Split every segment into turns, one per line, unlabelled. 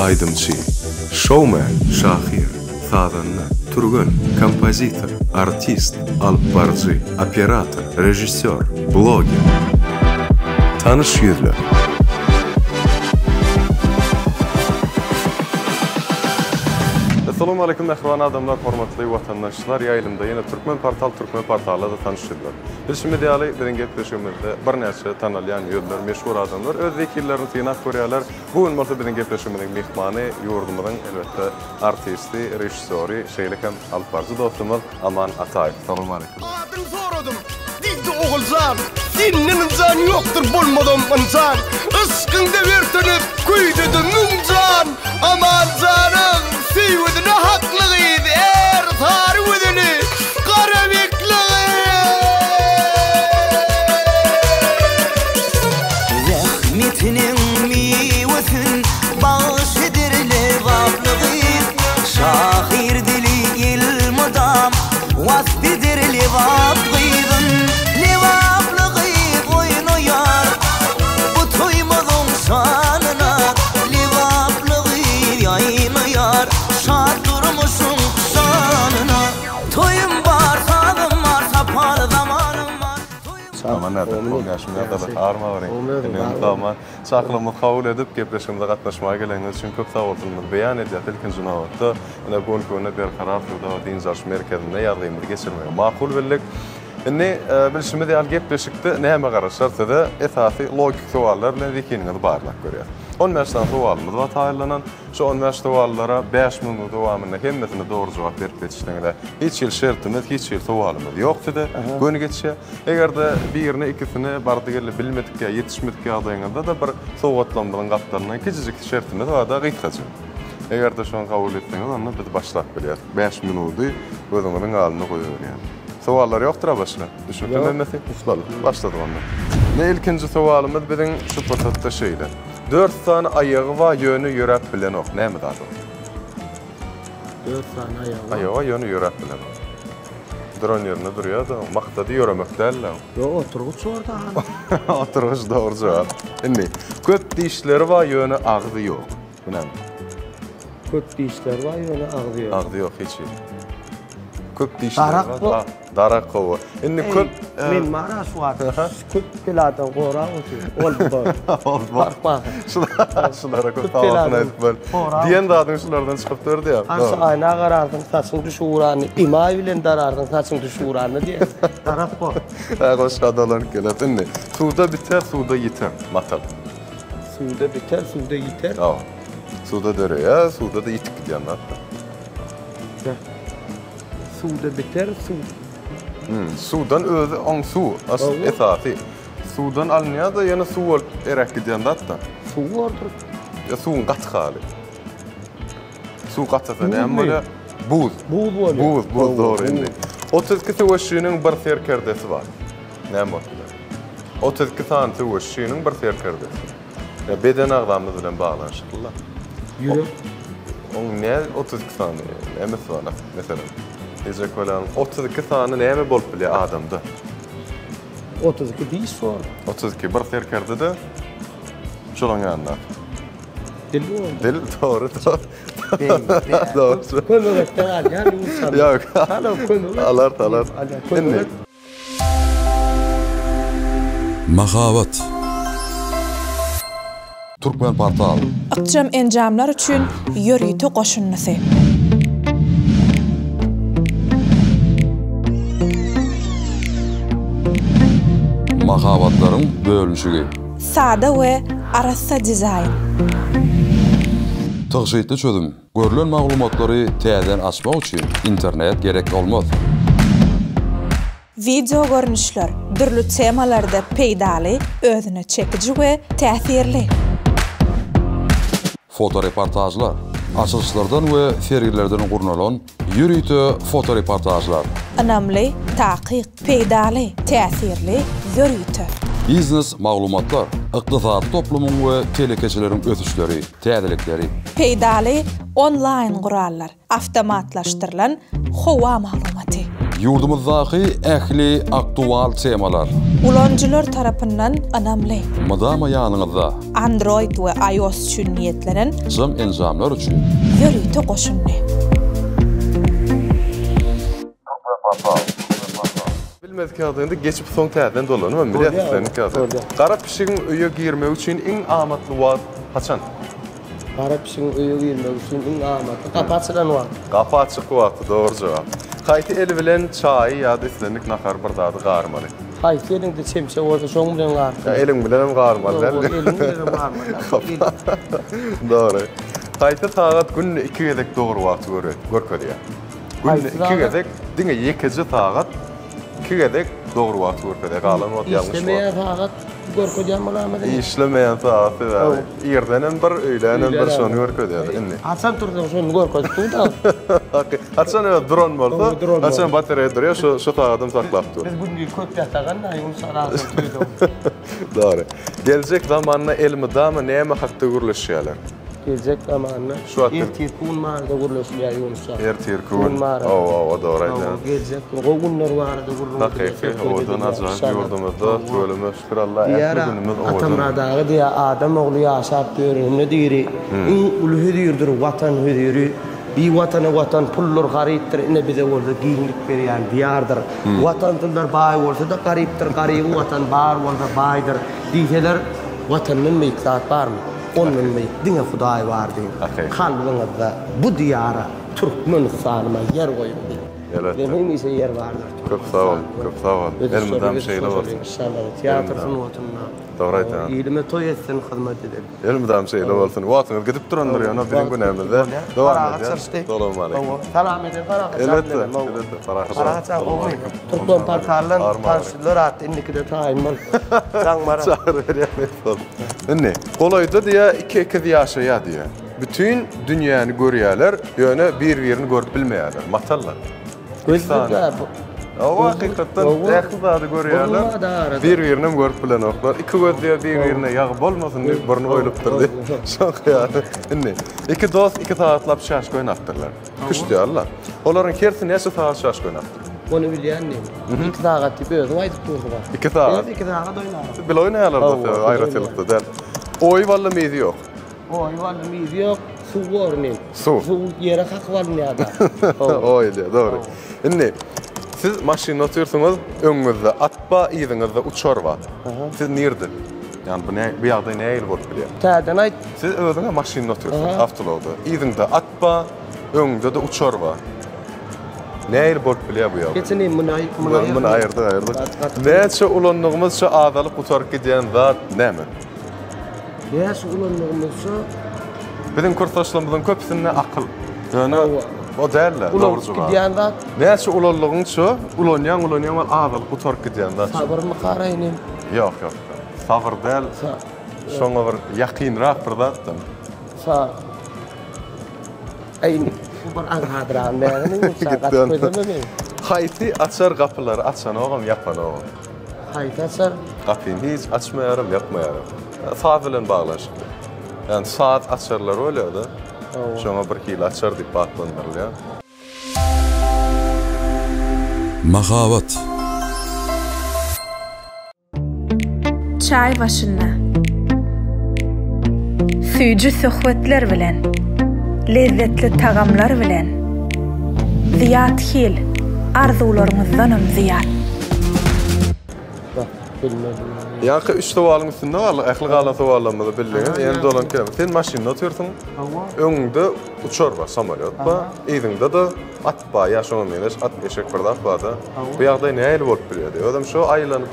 Aydımçı, showman Şahir, Tadınlı, Turgun, kompozitör, artist, alpbarcı, operator, rejissör, blogger. Tanış yüzler. Assalamu alaikum ehvan adamlar, hormatly vatandaşlar. Yayılımda yine Türkmen Portalı da tanışırlar. Biz şimdi deyali bizden gepleşimizde bir neçe tanalyan yüzler, meşhur adamlar öz vekillerini tıynak koruyalar. Bugün marta bizden gepleşimizin mihmanı, yurdumuzun elbette artisti, rejissörü, şeylikem alpbarcı dostumuz Aman Atayev. Assalamu alaikum.
Adın sordum. Dizdi oğulcan. Dininin canı yoktur bulmadım insan. Iskında vertenip kuydedim mümcan. Aman canım. Sivudunu haklıydı. Tarıvudunu. Karavekliği.
Rahmetinin meyvesini bağışıdır levaplığı. Şahir dili ilmudam vasfidir levaplığın. Levaplığı boynu yar. Bu toymazın şanına. Levaplığı yayını yar. Şad durmuşsun şanına. Toyum var, sağım var, sapar zamanım var.
Aman nerede? Kongaşmaya da arma var. Tamam. Sağlamı kabul edip gepleşimde katlaşmaya geleniz için çok sağ olsunuz. Beyan ediyor ilkin cunavatta. Yine bugün köyüne bir karar kıldı. Dinzarş merkezinde yardımını geçirmeye makul bildik. Inni bilişimi deyal gepleşikti. Neyme qarışarsa da esası logik suallarla zikinini barlaq görüyor. 10 məşdən sualımız var tayarlanan. Şu 10 məş suallara 5 minut davamında hemmesine doğru cevap verip geçişlerinde hiç yıl şartımız, hiç yıl sualımız yoktu da gönü geçişe. Eğer de birini, ikisini bardıgirli bilmedik ya, yetişmedik ya adayında da bir soğutlanmanın kaplarından küçücük şartımız var da gıykacı. Eğer de şu an kabul ettiğiniz anla biz başlap biliyor. 5 minutu gözümüzün ağzına koyuyor yani. Suallar yoktur başla. Düşündüm emmesi. Başladı ondan. Ne ilkinci sualımız bizim şu potatta şeydi. 4 tane ayağı var, yönü yürek bilen ok. Ne mi daha doğru?
4 tane ayağı var.
Ayağı var, yönü yürek bilen ok. Drone yerine duruyor da maktadı yürümek derler.
Yok, oturguç orada.
Oturguç doğru cevap. Şimdi, köp dişleri var, yönü ağzı yok. Bu ne mi?
Köp dişler var, yönü ağzı yok.
Ağzı yok, hiç iyi. Köp dişleri var. Darak kova. Şimdi köp...
Men maras var. Köp piladan qora otur. Oldu. Bakma.
Şulara köp tavasına etip böyle. Diyen dadın şulardan çıkıp durdu ya.
Arsa ayna qarardın, saçın düşuğuranı. İmay bilen darardın, saçın düşuğuranı diye. Darak bu.
Hoş kadalanıp gelir. Şimdi suda biter, suda yiter. Matal.
Suda biter, suda yiter.
Evet. Suda dörüyor, suda da yitik gidiyor hatta.
Suda biter, su.
Sudan özü on su. Esası. Sudan alınıyor da yana su olup erek gidiyor hatta.
Su vardır.
Ya suyun katı hali. Su katı ne ama böyle buz. Buz doğru indi. 32 tüveşşinin bir serkerdesi var. Ne ama? 32 tane tüveşşinin bir serkerdesi. Ya beden ağlamızla bağlanışırlar.
Yürü.
Onun ne 32 tane emesi var mesela. Diyecek olan 32 tane neyme bolup bile adamda?
32 değil var.
32 bir serkerde de şolan yanlar.
Dil oldu.
Dil doğru. Doğru.
Könülekten al ya insan.
Yok.
Alart.
Şimdi.
Mahavat. Türkmen Portalı.
Akşam encamlar üçün yürüytü qoşunnusu.
Mahavatların bölünüşüge.
Sada ve arassa dizayn.
Tığşıytlı çözüm. Görülen maglumatları täzen açmak için internet gerek olmaz.
Video görünüşler dürlü temalarda peydali, özüne çekici ve täsirli.
Fotoreportajlar. Açılışlardan ve sergilerden kurulan yürüytü fotoreportajlar.
Önemli, taqiq, peydali, täsirli, yürüytü.
Biznes maglumatlar, iqtisad toplumun ve telekeçilerin ötüşleri, täzelikleri.
Peydali, online qurallar, avtomatlaştırılan hova maglumatı.
Yurdumuzdaki ähli aktual temalar.
Ulanjylar tarapyndan anamly.
Madama yanınızda.
Android we iOS üçin niyetlenen
Zam enzamlar üçün.
Ýörüýte goşunny.
Bilmedik adında geçip son täzeden dolanıp ama biletlerini kazan. Qara pişigin öýe girmek üçin iň amatly wagt haçan?
Qara pişigin öýe girmek üçin iň amatly gapaçylan wagt.
Gapy açyk wagt, dogry jogap. Haýty el bilen çaý ýa-da islendik nahar bir dady garmaly.
Haýty elinde çemçe bolsa şoň bilen gardy.
Eliň bilen hem garmaly.
Eliň bilen garmaly.
Dogry. Haýty tagat günne 2 gezek dogry wagt görkedi. Günne 2 gezek, diňe ýekeji tagat 2 gezek dogry wagt görkedi. Galan wagt ýalňyş.
İşlemeýän tagat görkedi bolamy.
İşlemeýän tagat bäri. Ýerdenem bir öýlenem bir şonu görkedi.
Haçan turdy şonu görkedi da.
Haçan dron bolsa, haçan batarya durýar, şu tagadym saklap dur.
Biz bugün köp ýatagan da ýuny saragy tüýdüm.
Dogry. Geljek zamanna elmi dama näme hakda gürleşýärler?
Gelecek zamanla ertirkun marda guruluşlar yolsa.
Ertirkun. O doğru.
Gelecek o günler vardı guruluşlar.
Hakiki odan azar yurdumuzda bölümü şükür Allah günümüz o.
Atamradağı diye adam oğlu yaşap görünü diri. Ulu hüdürdür vatan hüdürü. Bir vatan pullur gariptir. Ne bize orada giyinlik veren diyardır. Vatanlar bay olsa da gariptir. Garibi vatan bar olsa baydır. Diyeler vatanın miktat var mı? Onun diňe Hudaý bar diýip, kalbyňyzda bu diyara Türkmenistan'a yer goýup. Benim ise yer vardır.
Köp sağ ol. Elmedam şeýle bolsun.
İnşallah teatr sunuwatyna.
Dogry aýtdy.
Ýylmy toý etsen hyzmat eder.
Elmedam şeýle bolsun. Wagtyňyz gidip durandyr ýa-da birin günemizde. Dowam edýär. Salam aleykum.
Salam eder, farahat.
Elbetde. Farahat.
Türkmen partarlan tanşylar atdy indikide taýyn bol. Saňmara.
Çağır berýär. Inne. Golaýda diýe 2 ýaşaýar diýe. Bütün dünýäni görýärler, ýöne bir-birini görüp bilmeýärler. Matallar.
Gözlükler bu.
O hakikaten ähli görýärler. Bir-birini görüp bilenoklar. 2 gözle bir-birine ýagy bolmasyn diýip burnu goýulypdyr diýip. Şoňa inne. 2 dost 2 saatlap şaş goýnakdyrlar. Küçdýärler. Olaryň kersi näçe saat şaş goýnakdyr?
Onu bilýändim. 2 saat diýip özüm aýdyp durdy.
2 saat.
2 saat oýnar.
Bil oýnaýarlar da aýratylykda däl. Oý walla meýdi ýok.
Oy walla meýdi ýok. Su gorny.
Su
ýere hak bolmaýar.
Oýdy, dogry. Inne siz maşyna oturýarsyňyz, öňüňizde atba, ýygyňyzda uçarba. Siz nirdi? Yani bu ýagdaý näil bolup bilýär?
Täden aýt.
Siz özüňe maşyna oturýarsyňyz, awtolawda. Ýygyňda atba, öňüňde de uçarba. Näil bolup bilýär bu ýagdaý?
Geçeni
Muny aýyrdy. Näçe ulanlygymyz şu adalyk uçaryp gidýän zat näme?
Näçe ulanlygymyz şu
bizim kursdaşlarymyzyň köpsine akyl. Ýöne o däller, dogry jogap. Näçe ulanlygyň şu, ulanýan wal adalyk uçaryp gidýän zat.
Sabrmy garaýyn.
Ýok. Sabr däl. Şoňa bir ýakynrak bir zatda.
Aýn bu bir anhadyran näme sagat gözlememi.
Haýty açar gapylary açan ogam ýapan ogam.
Haýty açar
gapyny hiç açmaýarym, ýapmaýarym. Saat bilen baglaşyk. Yani saat açarlar öyle da. Şoňa bir hili açar diýip baklandyrylar.
Mahavat.
Çay başyna. Süýjü söhbetler bilen, lezzetli tagamlar bilen. Ziyat hil, arzularyňyzdanam ziyat.
Ýa-ki 3 sowalyň üstünde bar, ähli galan sowallarymyzy bildiňiz. Ýani dolan kelip, sen maşyna oturýarsyň, öňüňde uçar bar, samolyot bar, ýygyňda da at bar, ýa şoňa meňeş at eşek bir zat bar da. Bu ýagdaý näil bolup bilýärdi. Ödem şu aýlanyp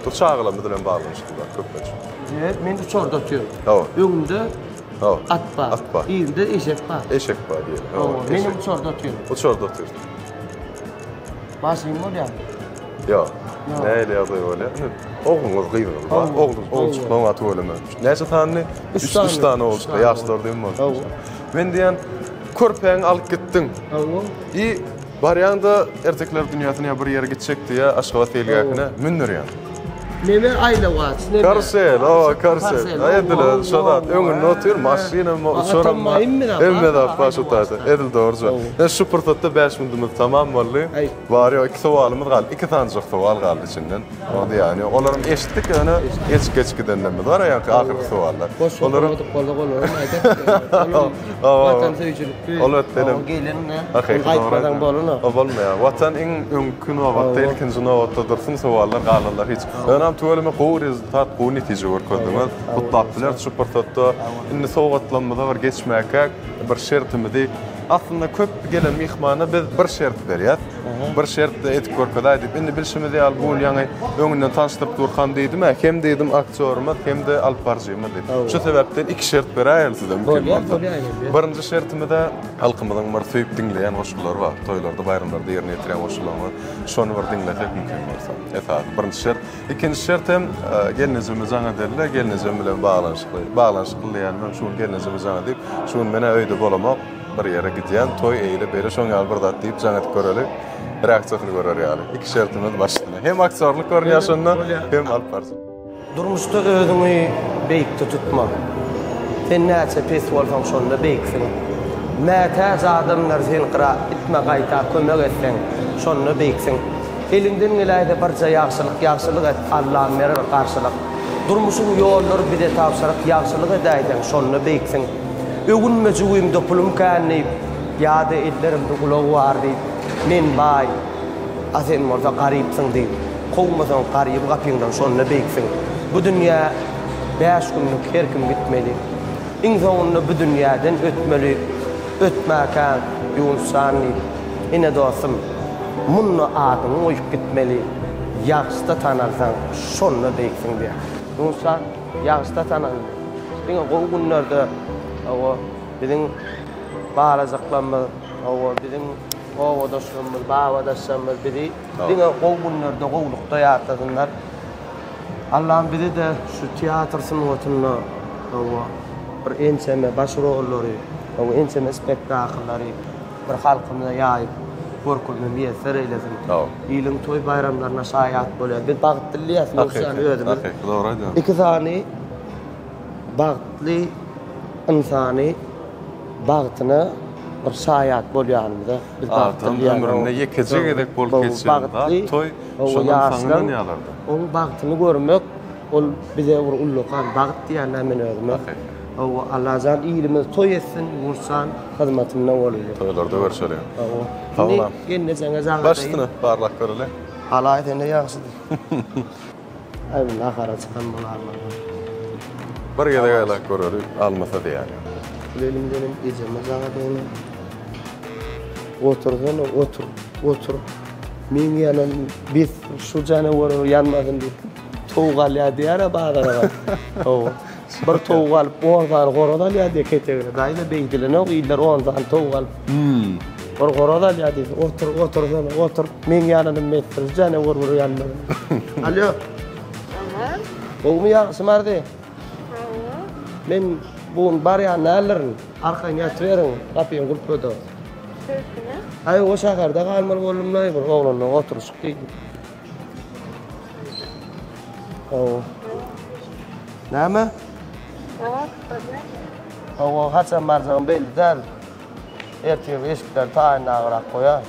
dur, çağılan bilen baglanýar köpünçe.
Men uçarda oturýar. Öňünde at bar, ýygyňda eşek bar.
Eşek bar diýer.
Men uçarda oturýar.
Uçarda oturýar.
Maşyna bolýar.
Ýa. Näle ýagdaý bolýar? Oğlumuz gıydı. Oğlum çıkmam atı ölümü. Neyse tanrı? 3 tane oldu. Yaşlar değil mi? Ben diyen körpeğini alıp gittin. İyi baryan da erkekler dünyasına bir yere gidecekti ya aşkava telgahına münür yani.
نمر عيلة واتس
كارسيل كارسيل ايدل شطات اون النوتير ماشينا شورا امدا باشو تاتا ادل دورز السوبر تاتا باش من تمام والله باريو اكثوال مدغال اكثان زختوال غال سنن ودي يعني اولرم ايشتك انا ايش كده نمدار يعني اخر ثوال اولرم وطن سيجل والله تلم اخي قبلنا وطن ان كنا وقتين كنزنا وتدرسن ثوال قال الله هيك انا تولي مقور تاع قوني تيجور كدما بالطاق بلاد سوبر تاتا ان صوت لما ظهر جيتش معاك برشيرت مدي اصلا كوب قال ميخ معنا برشيرت دريات برشيرت اتكور كذا دي ان بالشم ذي البول يعني يوم نتانشت بتور خان ديدم ما كم ديدم اكتور ما كم ده البارجي ما دي شو ثبتين اكشيرت برايل زدم برنج شيرت مدا الق مدن مرثيب دنجلي انا وش لوروا تويلر دبايرن ديرني تري وش لوروا شون وردين لا تكون كم مرثا اثار برنج شيرت لكن الشيرتم قال نزم زانه دله قال نزم بالانس قلي يعني ما شو قال نزم زانه دي شو منا ايد بولما بريرة قديان توي إيله بيرشون على البرد تيب زانت كورالي راكت أخذ كورالي على إكشرت من باشتنا هم أكثر الكورنيا شننا هم البارز
درمشت غدوي بيك تتطمع الناس بيث والفانكشن بيك فين ما تزعدم نرثين قراء اتما قايتا كل نغثين شن بيك فين إلين لا إذا برز يغسلك الله مرر قارسلك درمشو يولر بدي تابسلك يغسلك دايتين شن بيك فين يقول مجويم دبلوم كاني ياده إدلرم دقلو واردي من باي أثين مرتا قريب سندي قوم مثلا قريب غابين دم شون نبيك فين بدنيا باشكم نكيركم بتملي إن ذون بدنيا دن أتملي أتما كان يونساني إن دوثم من آدم ويكتملي ياغستتانا لثان شون نبيك فين بيا يونسان ياغستتانا إن قوم نرد أو بدين بالا زقلم أو بدين قوة دشم الباوة دشم بدي بدين قوم النرد قوم الخطيات النر الله بدي ده شو تياتر سنواتنا أو برإنسان بشرو اللوري أو إنسان سبكتاكل لوري برخالق من ياي بوركل من مية ثري لازم يلم توي بايرم لنا شايات بولا بالباغت اللي في نفسان يودم إكثاني باغت لي إنساني باغتنا برشايات بوليان ذا بالباغت اللي
أمرنا يكجيك ذاك بولكيتش ذا توي شلون فهمنا يالله
هو باغت نقول مك قل بدي أقول له كان باغتي أنا من هذا هو الله زاد إيل توي الثن ورسان خدمة منور له
توي لورد ورشلي
هو كن زعزعة
باشتنا بارك كرله
على هذا يا أخي أي من آخر أتكلم الله
بريء ذا لا كوري المثل يعني.
ليلم دينم إجا مزاغ دينم. وتر هنا وتر. مين يانا بيث شو جانا ورا يان ما ذنبي. توغال يا ديارة بعدنا. أو برتوغال بوغال غرضا يا دي كتير. دايما بيجي لنا ويدر وان ذان توغال. برغرضا يا دي وتر هنا وتر. مين يانا نمثل جانا ورا يان ما. اليو. قومي يا سمار دي. من بون باريا نالرن أرخين يتويرن قبي يقول بدو. أيوة وشاكر ده قال مال ولا مناي برغول إنه وتر سكين. أو نعم. أو هذا مارزان بيل دال. يرتي ويش كده تاع ناغرا قويا.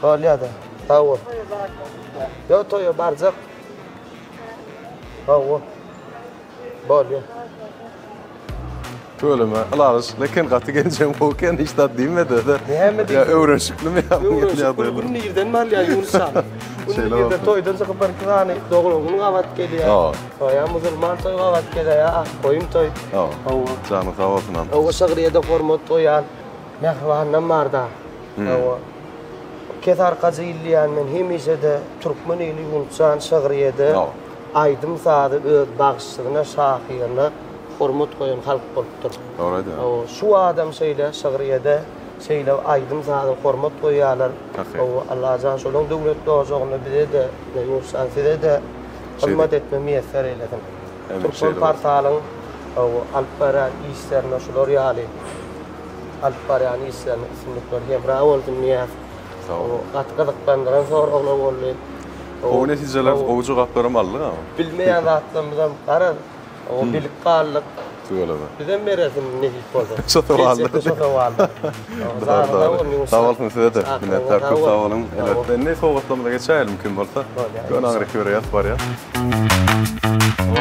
قال يا ده تاو. يا تو يا بارزق. هو بالي
كل ما خلاص لكن قاتين جنبه كان يشتد ديما ده يا اورن شكله ما يا ضيل
نيردن مال يا يونسان ونيردن توي دن سكبر كراني دوغلو نغابت كده يا مسلمان توي غابت كده يا كويم توي هو
جانو ثوابنا
هو صغري يد فورمو تويان نخوان نماردا هو كثر قزيل يعني من هيميش ده تركمني اللي يونسان صغري يد أيدم ثاد باغسنا شاخينا فرمت قيم خلق قلتر. أو شو آدم سيله صغري ده سيله أيدم ثاد فرمت قيالر. أو الله جان شلون دولة دوزون بديده نيوسان فيده خدمت مية ثري لكن. تركون بارتالن أو البران إيسترن شلوريالي. البران إيسترن سنتوريهم راول تمنياف
Sağ ol.
Qatqadıqpandıran sonra oğlan oldu.
O neticeler ovucu kaplarım aldı ama.
Bilmeyen zatlarımızdan qarar. O bilik qallık.
Söyle be.
Bizden beresin netik oldu.
Soto aldı.
Soto aldı.
Sağ olun size de. Minnettar çok sağ olun. Evet, ne soğuklamada geçelim mümkün olsa. Gön ağrı köreyat var ya.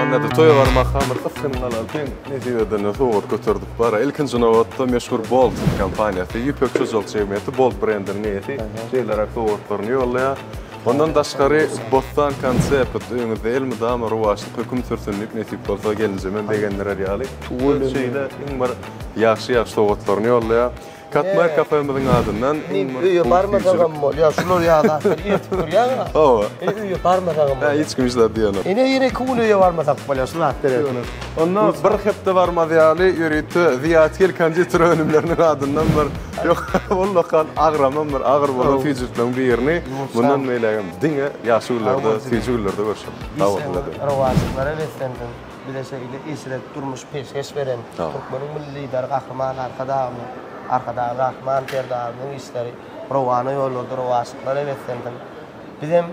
Ama ne toya var makamır ıskın alaltın. Ne diyordu ne soğuk götürdük bara. İlkinci novatta meşhur Bolt kampanyası. Yüpök çözül çeymeti Bolt brandin niyeti. Şeyler soğuklarını yollaya. Ondan daşqarı bostan konsept öňünde elmi dama ruwaşlyk höküm sürsünlik nesip bolsa gelince men begenler ýaly. Bu şeýle iň bir ýaşy soğutlaryny ýollaýar. Katmer kafemizin adından
üye barmasagam bol. Ya şular ýa-da ýetip ýa-da.
Owa.
Üye barmasagam bol.
Hiç kim işler diýenler.
Ene kulyya barmasak bolýar şular derek.
Ondan bir hepde barmady ýaly ýürüýti Ziyatil konditer önümlerinin adından bir ýok bollakan agramam bir agyr bolan fijikleriň birini bundan meýlegem diňe ýaşullarda fijiklerde görşüm. Tawakkalady.
Rawaşyklara beslendim. Bir de şeýle işlet durmuş peşkeş beren. Türkmeniň milli lider Gahraman arkada Rahman Terdaýanyň işleri rawany ýollarda rawaşyklara beslendim. Bizim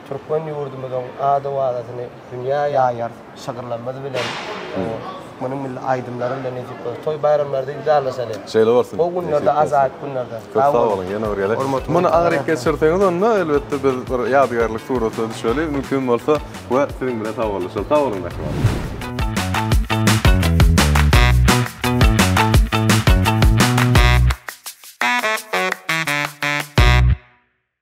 Türkmen ýurdumyzyň ada-wadatyny dünýä ýaýar şagyrlanmady bilen Türkmeniň milli aýdymlary bilen näçe toy bayramlarda ýa-da
Şeýle bolsun.
O günlerde azat günlerde.
Sağ olun, ýene bir ýaly. Muny agryk geçirteňiz onda elbetde biz bir ýadgarlyk suraty düşeli mümkin bolsa we siziň bilen sağ olun. Sağ olun.